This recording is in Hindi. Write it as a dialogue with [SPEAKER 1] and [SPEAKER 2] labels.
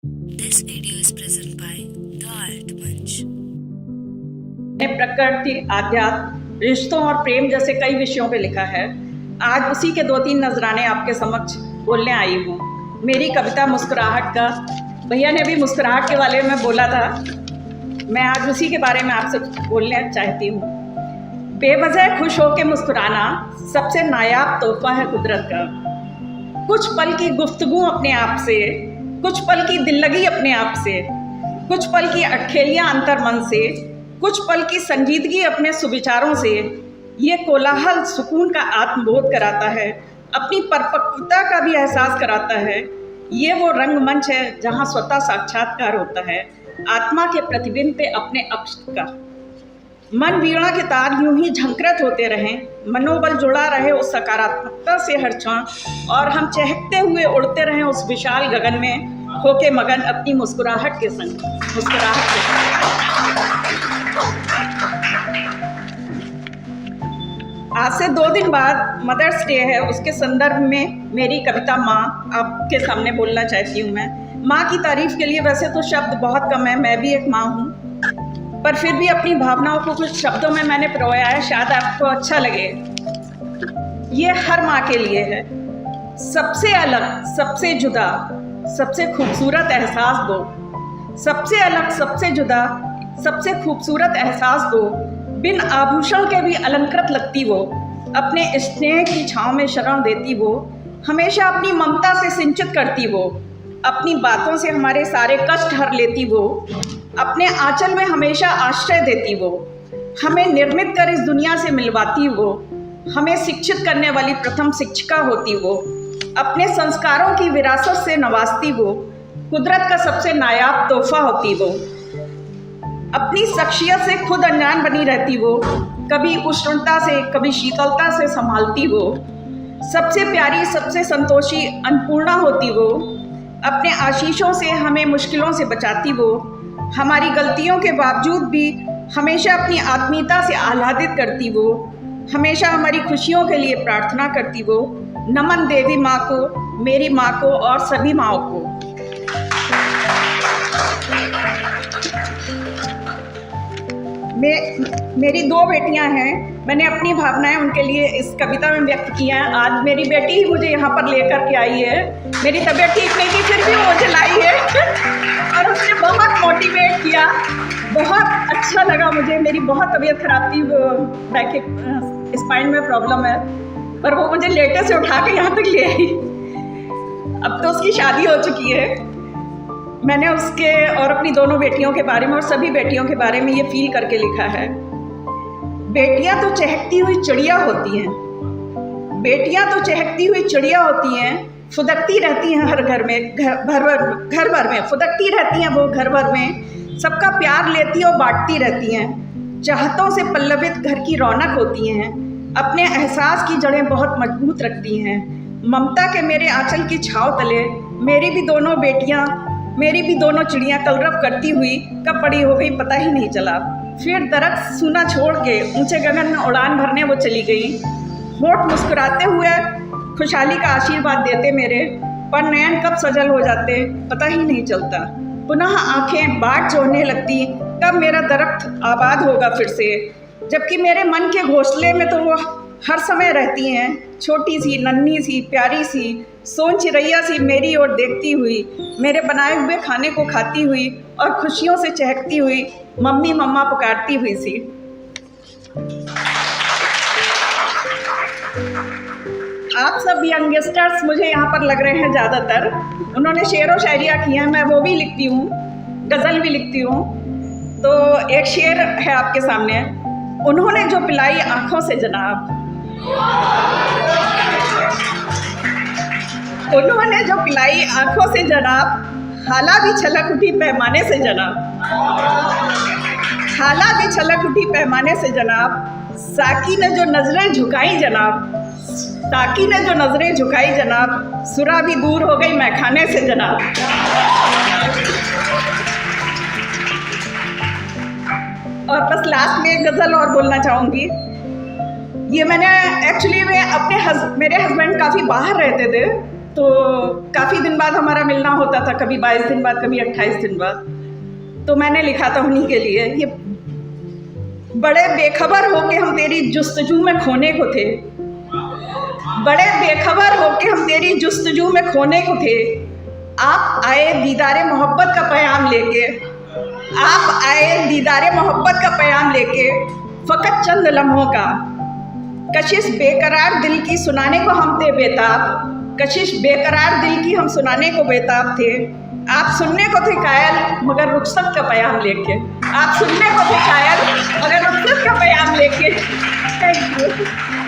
[SPEAKER 1] This video is presented by The Art Munch.
[SPEAKER 2] ने प्रकृति, आध्यात्म, रिश्तों और प्रेम जैसे कई विषयों पे लिखा है। आज उसी के 2-3 नजराने आपके समक्ष बोलने आई हूँ। मेरी कविता मुस्कुराहट का, भैया ने भी मुस्कुराहट के बारे में बोला था, मैं आज उसी के बारे में आपसे बोलना चाहती हूँ। बेवजह खुश होकर मुस्कुराना सबसे नायाब तोहफा है कुदरत का। कुछ पल की गुफ्तगू अपने आप से, कुछ पल की दिल्लगी अपने आप से, कुछ पल की अटखेलियाँ अंतर मन से, कुछ पल की संजीदगी अपने सुविचारों से, ये कोलाहल सुकून का आत्मबोध कराता है, अपनी परिपक्वता का भी एहसास कराता है। ये वो रंगमंच है जहाँ स्वतः साक्षात्कार होता है, आत्मा के प्रतिबिंब पे अपने अक्ष का। मन वीणा के तार यूं ही झंकृत होते रहें, मनोबल जुड़ा रहे उस सकारात्मकता से हर क्षण, और हम चहकते हुए उड़ते रहें उस विशाल गगन में, होके मगन अपनी मुस्कुराहट के संग। आज से 2 दिन बाद मदर्स डे है, उसके संदर्भ में मेरी कविता माँ आपके सामने बोलना चाहती हूँ। मैं माँ की तारीफ के लिए वैसे तो शब्द बहुत कम है, मैं भी एक माँ हूँ, पर फिर भी अपनी भावनाओं को कुछ शब्दों में मैंने पिरोया है, शायद आपको अच्छा लगे। ये हर माँ के लिए है। सबसे अलग, सबसे जुदा, सबसे खूबसूरत एहसास दो। सबसे अलग, सबसे जुदा, सबसे खूबसूरत एहसास दो। बिन आभूषण के भी अलंकृत लगती वो, अपने स्नेह की छाँव में शरण देती वो, हमेशा अपनी ममता से सिंचित करती वो, अपनी बातों से हमारे सारे कष्ट हर लेती वो, अपने आंचल में हमेशा आश्रय देती वो, हमें निर्मित कर इस दुनिया से मिलवाती वो, हमें शिक्षित करने वाली प्रथम शिक्षिका होती वो, अपने संस्कारों की विरासत से नवाजती वो, कुदरत का सबसे नायाब तोहफा होती वो, अपनी शख्सियत से खुद अनजान बनी रहती वो, कभी उष्णता से कभी शीतलता से संभालती वो, सबसे प्यारी, सबसे संतोषी, अन्नपूर्णा होती वो, अपने आशीषों से हमें मुश्किलों से बचाती वो, हमारी गलतियों के बावजूद भी हमेशा अपनी आत्मीयता से आह्लादित करती वो, हमेशा हमारी खुशियों के लिए प्रार्थना करती वो। नमन देवी माँ को, मेरी माँ को और सभी माँओं को। मेरी 2 बेटियां हैं, मैंने अपनी भावनाएं उनके लिए इस कविता में व्यक्त की हैं। आज मेरी बेटी ही मुझे यहाँ पर लेकर के आई है। मेरी तबीयत ठीक नहीं थी, फिर भी वो मुझे लाई है और उसने बहुत मोटिवेट किया, बहुत अच्छा लगा मुझे। मेरी बहुत तबीयत खराब थी, बैक स्पाइन में प्रॉब्लम है, पर वो मुझे लेटे से उठा के यहाँ तक ले आई। अब तो उसकी शादी हो चुकी है। मैंने उसके और अपनी दोनों बेटियों के बारे में और सभी बेटियों के बारे में ये फील करके लिखा है। बेटियां तो चहकती हुई चिड़िया होती हैं, बेटियां तो चहकती हुई चिड़िया होती हैं, फुदकती रहती हैं हर घर में, घर भर में फुदकती रहती हैं वो घर भर में, सबका प्यार लेती और बांटती रहती हैं, चाहतों से पल्लवित घर की रौनक होती हैं, अपने एहसास की जड़ें बहुत मजबूत रखती हैं। ममता के मेरे आंचल की छाव तले मेरी भी दोनों चिड़ियाँ कलरव करती हुई कब बड़ी हो गई पता ही नहीं चला। फिर दरख्त सूना छोड़ के ऊंचे गगन में उड़ान भरने वो चली गई। होठ मुस्कुराते हुए खुशहाली का आशीर्वाद देते मेरे, पर नयन कब सजल हो जाते पता ही नहीं चलता। पुनः आंखें बाट जोड़ने लगती, कब मेरा दरख्त आबाद होगा फिर से। जबकि मेरे मन के घोंसले में तो वो हर समय रहती हैं, छोटी सी, नन्ही सी, प्यारी सी, सोन चिड़ैया सी मेरी ओर देखती हुई, मेरे बनाए हुए खाने को खाती हुई और खुशियों से चहकती हुई, मम्मी मम्मा पुकारती हुई सी। आप सब यंगस्टर्स मुझे यहाँ पर लग रहे हैं ज़्यादातर। उन्होंने शेर व शायरियाँ की हैं, मैं वो भी लिखती हूँ, गज़ल भी लिखती हूँ। तो एक शेर है आपके सामने। उन्होंने जो पिलाई आँखों से जनाब, उन्होंने जो पिलाई आँखों से जनाब, हाला भी छलक उठी पैमाने से जनाब, हाला भी छलक उठी पैमाने से जनाब, साकी ने जो नजरें झुकाई जनाब, साकी ने जो नजरें झुकाई जनाब, सुरा भी दूर हो गई मैखाने से जनाब। और बस लास्ट में एक गज़ल और बोलना चाहूँगी। ये मैंने एक्चुअली मेरे हस्बैंड काफ़ी बाहर रहते थे, तो काफ़ी दिन बाद हमारा मिलना होता था, कभी 22 दिन बाद, कभी 28 दिन बाद। तो मैंने लिखा था उन्हीं के लिए, ये बड़े बेखबर हो के हम तेरी जुस्तजू में खोने को थे, बड़े बेखबर हो के हम तेरी जुस्तजू में खोने को थे। आप आए दीदारे मोहब्बत का पैगाम लेके, आप आए दीदारे मोहब्बत का पैगाम लेके, फ़कत चंद लम्हों का कशिश बेकरार दिल की सुनाने को हम थे बेताब, कशिश बेकरार दिल की हम सुनाने को बेताब थे। आप सुनने को थे कायल मगर रुखसत का पैगाम लेके, आप सुनने को थे कायल मगर रुखसत का पैगाम लेके। Thank you.